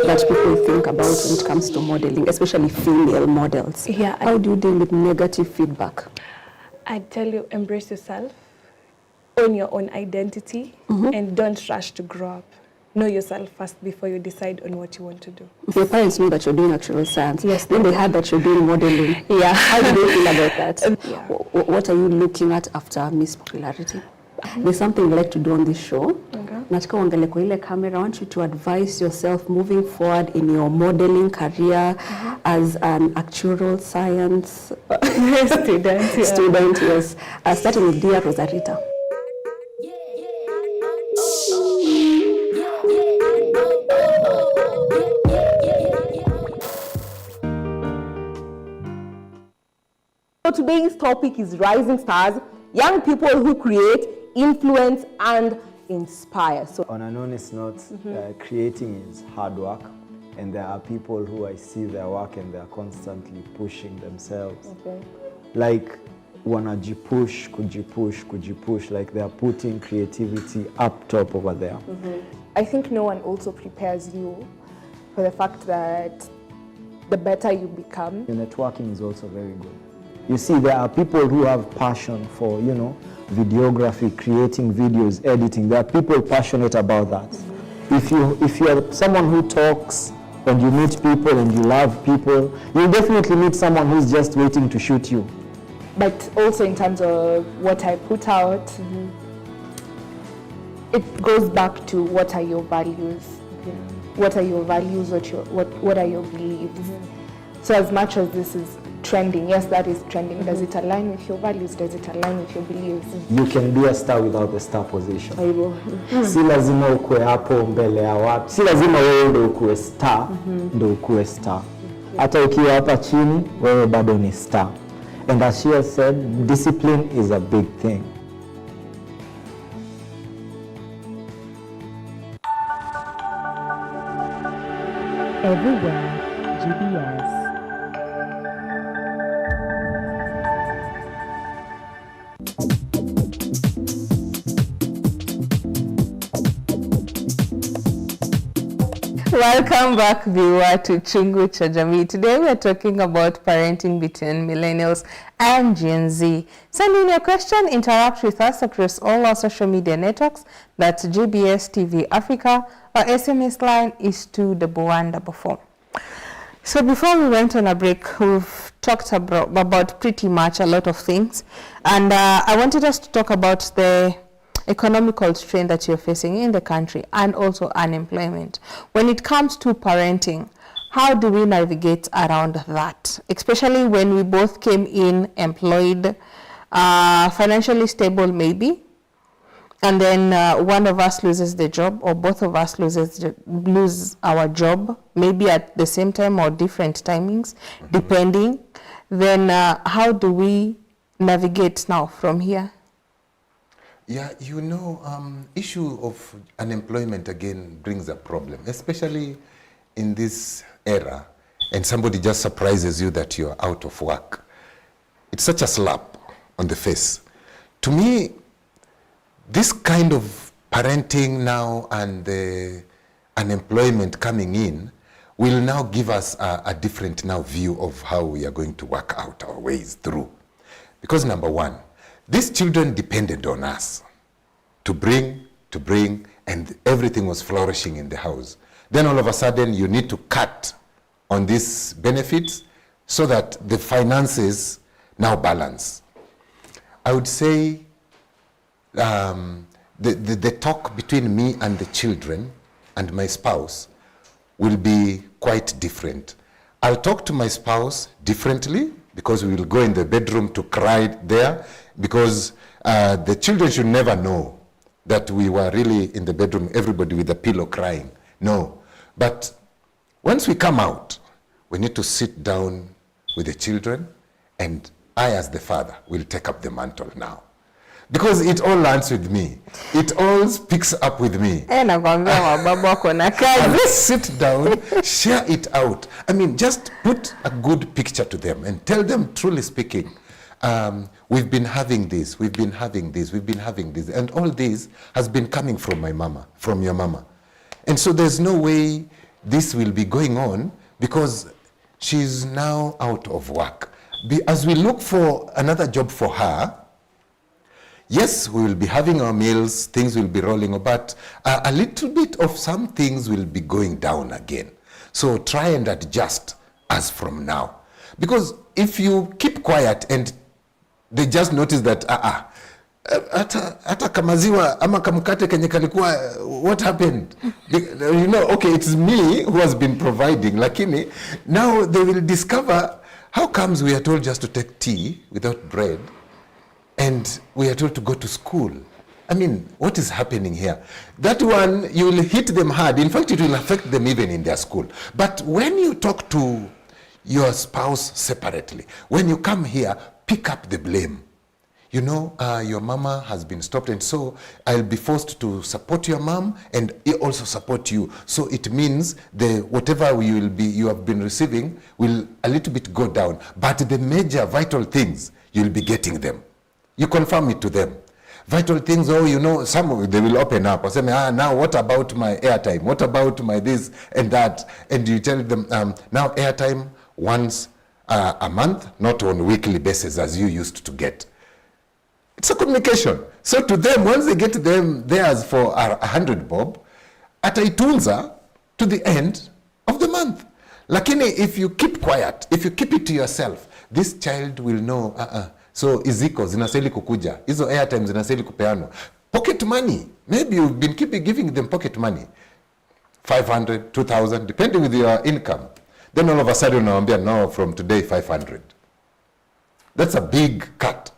That people think about when it comes to modeling, especially female models. How do you deal with negative feedback? I tell you, embrace yourself, own your own identity, and don't rush to grow up. Know yourself first before you decide on what you want to do. Your parents know that you're doing actual science. Yes. Then they heard that you're doing modeling. How do you feel about that? What are you looking at after Miss Popularity? There's something you like to do on this show. Nataka uangalie kwa ile camera. I want you to advise yourself moving forward in your modeling career as an actuarial science student. Yes. Starting with dear Rosarita. So today's topic is rising stars, young people who create, influence, and inspire. So on an honest note, creating is hard work, and there are people who I see their work and they're constantly pushing themselves. Okay. Like wanajipush, kujipush, like they're putting creativity up top over there. I think no one also prepares you for the fact that the better you become. The networking is also very good. You see, there are people who have passion for, you know, videography, creating videos, editing. There are people passionate about that. If you are someone who talks and you meet people and you love people, you'll definitely meet someone who's just waiting to shoot you. But also in terms of what I put out, it goes back to what are your values? What are your values? What are your beliefs? So as much as this is trending, yes, that is trending. Does it align with your values? Does it align with your beliefs? You can be a star without the star position. Si lazima ukue hapo mbele ya watu. Si lazima wewe ndio ukue star, ndio ukue star. Hata ukiwa hapa chini, wewe bado ni star. And as she has said, discipline is a big thing. Everywhere, GBS. Welcome back, viewer, to Chungu cha Jamii. Today we are talking about parenting between millennials and Gen Z. Send in your question, interact with us across all our social media networks. That's GBS TV Africa. Our SMS line is 21144. So before we went on a break, we've talked about pretty much a lot of things. And I wanted us to talk about the economical strain that you're facing in the country and also unemployment. When it comes to parenting, how do we navigate around that? Especially when we both came in employed, financially stable maybe, and then one of us loses the job or both of us lose our job, maybe at the same time or different timings, depending. Then how do we navigate now from here? Yeah, you know, issue of unemployment again brings a problem, especially in this era, and somebody just surprises you that you're out of work. It's such a slap on the face. To me, this kind of parenting now and the unemployment coming in will now give us a different now view of how we are going to work out our ways through. Because number one, these children depended on us to bring, and everything was flourishing in the house. Then all of a sudden you need to cut on these benefits so that the finances now balance. I would say the talk between me and the children and my spouse will be quite different. I'll talk to my spouse differently because we will go in the bedroom to cry there, because the children should never know that we were really in the bedroom, everybody with a pillow crying. No. But once we come out, we need to sit down with the children, and I, as the father, will take up the mantle now. Because it all lands with me. It all picks up with me. I'll sit down, share it out. I mean, just put a good picture to them and tell them, truly speaking, we've been having this, we've been having this, we've been having this. And all this has been coming from my mama, from your mama. And so there's no way this will be going on because she's now out of work. As we look for another job for her, yes, we will be having our meals, things will be rolling, but a little bit of some things will be going down again. So try and adjust as from now. Because if you keep quiet and they just notice that, ata kamaziwa ama kamukate kenye kalikuwa, what happened? You know, okay, it's me who has been providing, lakini now they will discover how comes we are told just to take tea without bread, and we are told to go to school. I mean, what is happening here? That one, you will hit them hard. In fact, it will affect them even in their school. But when you talk to your spouse separately, when you come here, pick up the blame. you know, your mama has been stopped, and so I'll be forced to support your mom and also support you. So it means whatever you have been receiving will a little bit go down, but the major vital things, you'll be getting them. You confirm it to them. Vital things, oh, you know, they will open up and say, now what about my airtime? What about my this and that? And you tell them, now airtime once a month, not on a weekly basis as you used to get. It's a communication. So to them, once they get them theirs for 100 bob, ataitunza to the end of the month. Lakini if you keep quiet, if you keep it to yourself, this child will know, so iziko zinastahili kukuja, hizo airtime zinastahili kupeanwa. Pocket money, maybe you've been giving them pocket money, 500, 2,000, depending with your income. Then all of a sudden unawambia, no, from today 500. That's a big cut.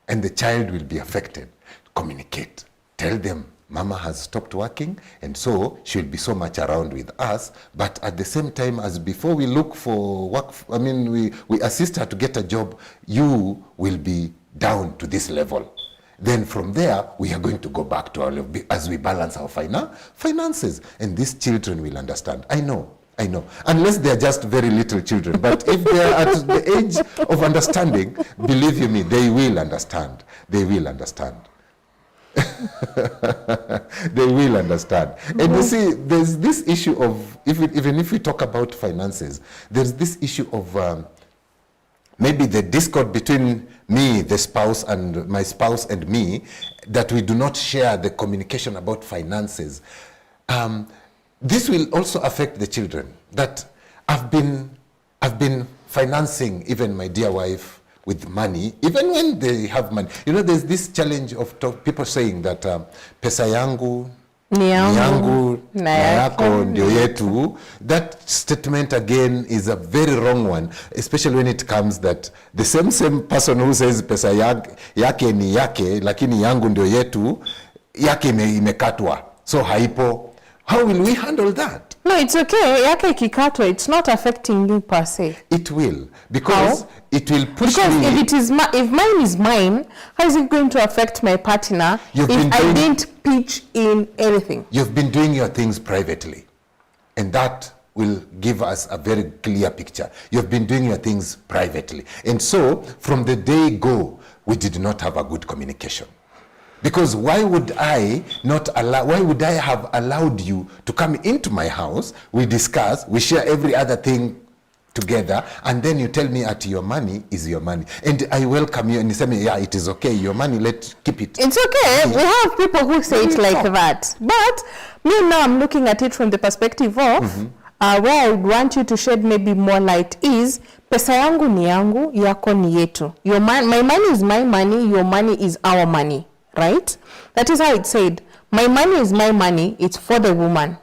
And the child will be affected. Communicate. Tell them, Mama has stopped working, and so she'll be so much around with us. But at the same time, as before we look for work, we assist her to get a job, you will be down to this level. Then from there, we are going to go back to our, as we balance our finances. And these children will understand. I know. Unless they're just very little children. But if they're at the age of understanding, believe you me, they will understand. They will understand. They will understand. And you see, there's this issue of, even if we talk about finances, there's this issue of maybe the discord between me, the spouse, and my spouse and me, that we do not share the communication about finances. This will also affect the children. That I've been financing even my dear wife with money, even when they have money. You know, there's this challenge of people saying that pesa yangu ni yangu na yako ndio yetu. That statement again is a very wrong one, especially when it comes that the same person who says pesa yake ni yake lakini yangu ndio yetu, yake imekatwa, so haipo. How will we handle that? No, it's okay. Yake ikikatwa, it's not affecting you per se. It will, because it will push because me. Because if mine is mine, how is it going to affect my partner if I didn't pitch in anything? You've been doing your things privately, and that will give us a very clear picture. You've been doing your things privately. And so, from the day go, we did not have a good communication. Because why would I have allowed you to come into my house, we discuss, we share every other thing together, and then you tell me that your money is your money. And I welcome you and you say, yeah, it is okay, your money, let's keep it. It's okay. We have people who say it like that. But me now, I'm looking at it from the perspective of, where I would want you to shed maybe more light is, pesa yangu ni yangu, yako ni yetu. My money is my money, your money is our money. Right? That is how it's said. My money is my money, it's for the woman.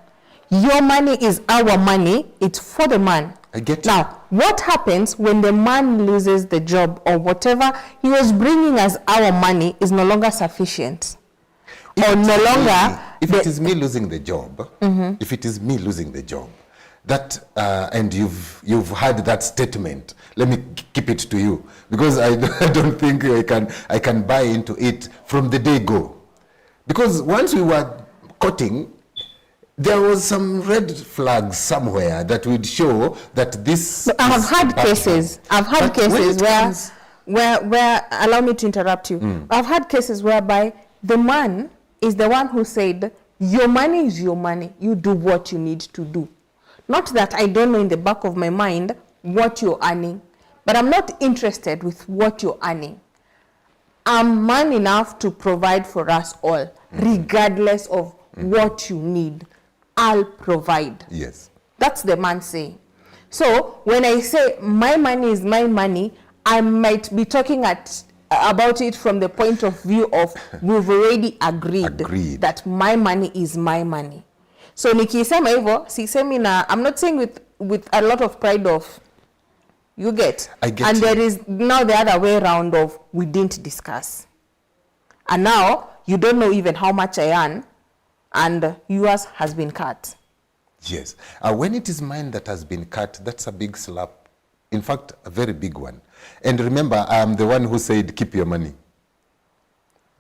Your money is our money, it's for the man. I get now, you. What happens when the man loses the job or whatever he was bringing as our money is no longer sufficient? Or no longer... If it is me losing the job, if it is me losing the job, that and you've heard that statement, let me keep it to you, because I don't think I can buy into it from the day go. Because once we were courting, there was some red flags somewhere that would show that this. I have had cases. I've had cases where allow me to interrupt you. I've had cases whereby the man is the one who said, your money is your money. You do what you need to do. Not that I don't know in the back of my mind what you're earning, but I'm not interested with what you're earning. I'm man enough to provide for us all, regardless of what you need. I'll provide. Yes. That's the man saying. So when I say my money is my money, I might be talking about it from the point of view of we've already agreed that my money is my money. So nikisema hivyo, sisemi na, I'm not saying with a lot of pride of, you get. I get and you. There is now the other way around of, we didn't discuss. And now, you don't know even how much I earn, and yours has been cut. Yes. When it is mine that has been cut, that's a big slap. In fact, a very big one. And remember, I'm the one who said, keep your money.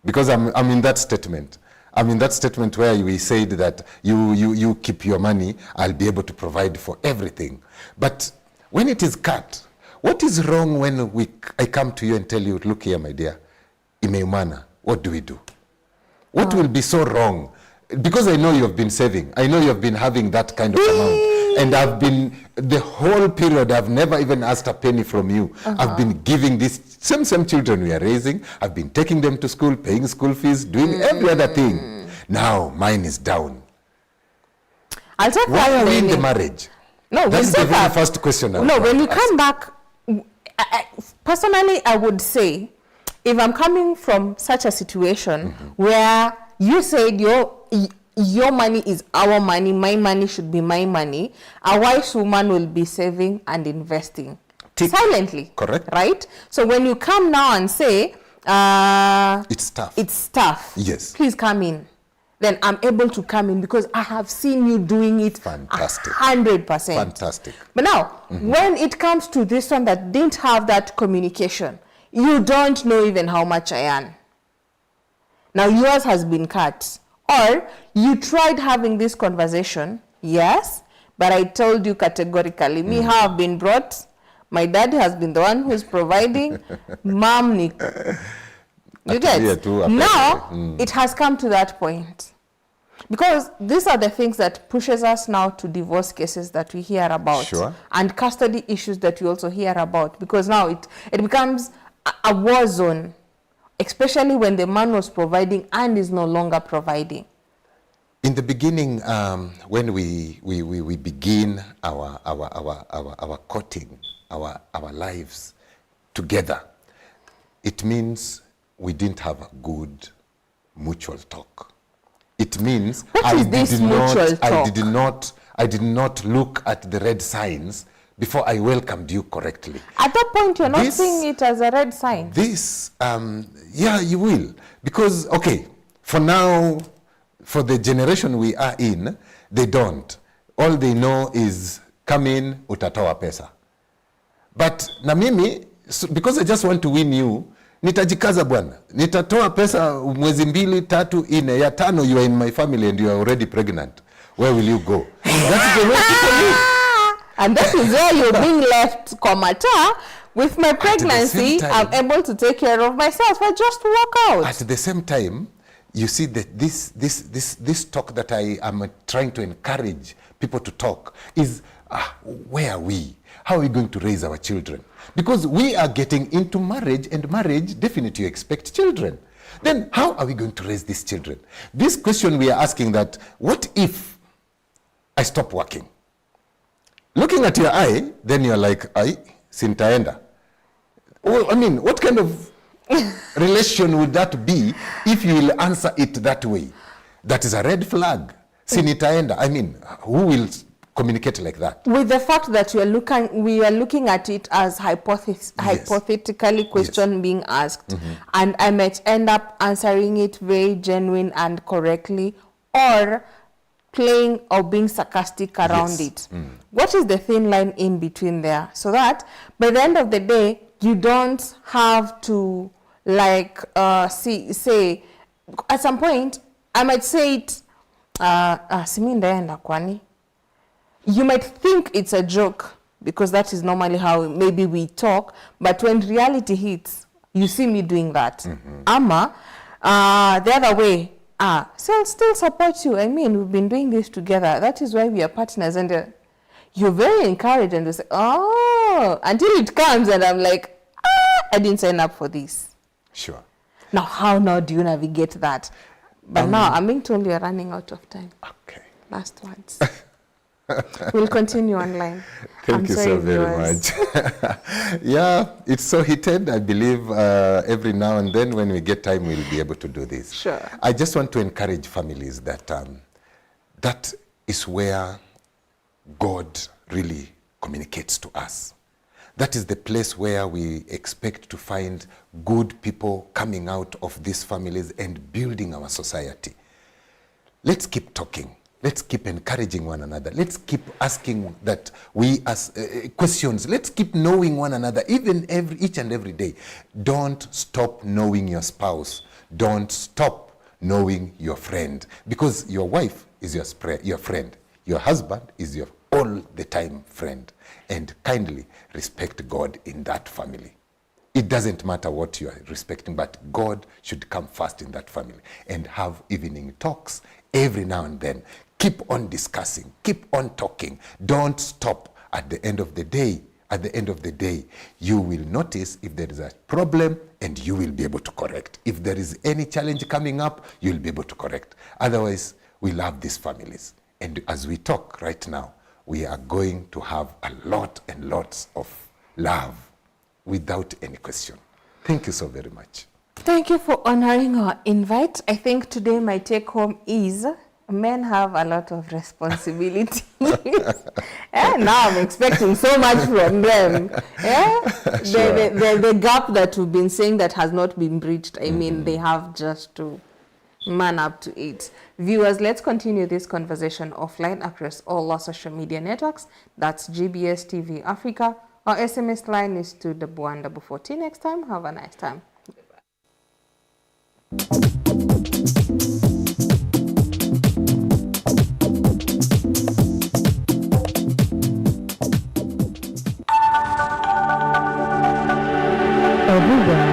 Because I'm in that statement. I'm in that statement where we said that you keep your money, I'll be able to provide for everything. But when it is cut, what is wrong when I come to you and tell you, look here, my dear, imeumana, what do we do? What will be so wrong? Because I know you have been saving. I know you have been having that kind of amount. And I've been, the whole period, I've never even asked a penny from you. I've been giving these same children we are raising. I've been taking them to school, paying school fees, doing every other thing. Now mine is down. I'll take Why are we in the marriage? No, that's the very first question. No, when you come back, personally, I would say, if I'm coming from such a situation where you said your money is our money, my money should be my money, a wise woman will be saving and investing silently. Correct. Right? So when you come now and say, it's tough. It's tough. Yes. Please come in. Then I'm able to come in because I have seen you doing it. Fantastic. 100%. Fantastic. But now, when it comes to this one that didn't have that communication, you don't know even how much I earn. Now yours has been cut. Or you tried having this conversation, yes, but I told you categorically, me have been brought, my dad has been the one who's providing, mom, you get? Now, it has come to that point. Because these are the things that pushes us now to divorce cases that we hear about. Sure. And custody issues that we also hear about. Because now it becomes a war zone. Especially when the man was providing and is no longer providing. In the beginning, when we begin our courting, our lives together, it means we didn't have a good mutual talk. It means I did not look at the red signs before I welcomed you correctly. At that point, you're not seeing it as a red sign. Yeah, you will. Because, okay, for now, for the generation we are in, they don't. All they know is, come in, utatoa pesa. But na mimi, because I just want to win you, nitajikaza bwana. Nitatoa pesa mwezi 2, 3, 4, ya 5, you are in my family and you are already pregnant. Where will you go? That's the way people live. And that is where you're being left, komata, with my pregnancy, I'm able to take care of myself. I just walk out. At the same time, you see that this talk that I am trying to encourage people to talk is, where are we? How are we going to raise our children? Because we are getting into marriage, and marriage, definitely you expect children. Then how are we going to raise these children? This question we are asking that, what if I stop working? Looking at your eye, then you're like, ay, sintaenda. Well, I mean, what kind of relation would that be if you will answer it that way? That is a red flag. Sinitaenda. I mean, who will communicate like that? With the fact that we are looking at it as hypothetically question being asked, and I might end up answering it very genuine and correctly, or playing or being sarcastic around it. What is the thin line in between there? So that by the end of the day, you don't have to say at some point, I might say it, you might think it's a joke because that is normally how maybe we talk, but when reality hits, you see me doing that. Ama, the other way, so I'll still support you. I mean, we've been doing this together. That is why we are partners. And you're very encouraged and you say, oh, until it comes and I'm like, I didn't sign up for this. Sure. Now, how now do you navigate that? But now I'm being told you're running out of time. Okay. Last words. We'll continue online. Thank you so very much. Yeah, it's so heated. I believe every now and then when we get time, we'll be able to do this. Sure. I just want to encourage families that that is where God really communicates to us. That is the place where we expect to find good people coming out of these families and building our society. Let's keep talking. Let's keep encouraging one another. Let's keep asking that we ask questions. Let's keep knowing one another, even each and every day. Don't stop knowing your spouse. Don't stop knowing your friend, because your wife is your friend. Your husband is your all the time friend. And kindly respect God in that family. It doesn't matter what you are respecting, but God should come first in that family. And have evening talks every now and then. Keep on discussing, keep on talking. Don't stop. At the end of the day, you will notice if there is a problem and you will be able to correct. If there is any challenge coming up, you'll be able to correct. Otherwise, we love these families. And as we talk right now, we are going to have a lot and lots of love without any question. Thank you so very much. Thank you for honoring our invite. I think today my take home is men have a lot of responsibilities. And now I'm expecting so much from them. Yeah? Sure. The gap that we've been saying that has not been breached, I mean, they have just to man up to it. Viewers, let's continue this conversation offline across all our social media networks. That's GBS TV Africa. Our SMS line is to the Buanda before. Till next time, have a nice time. Everywhere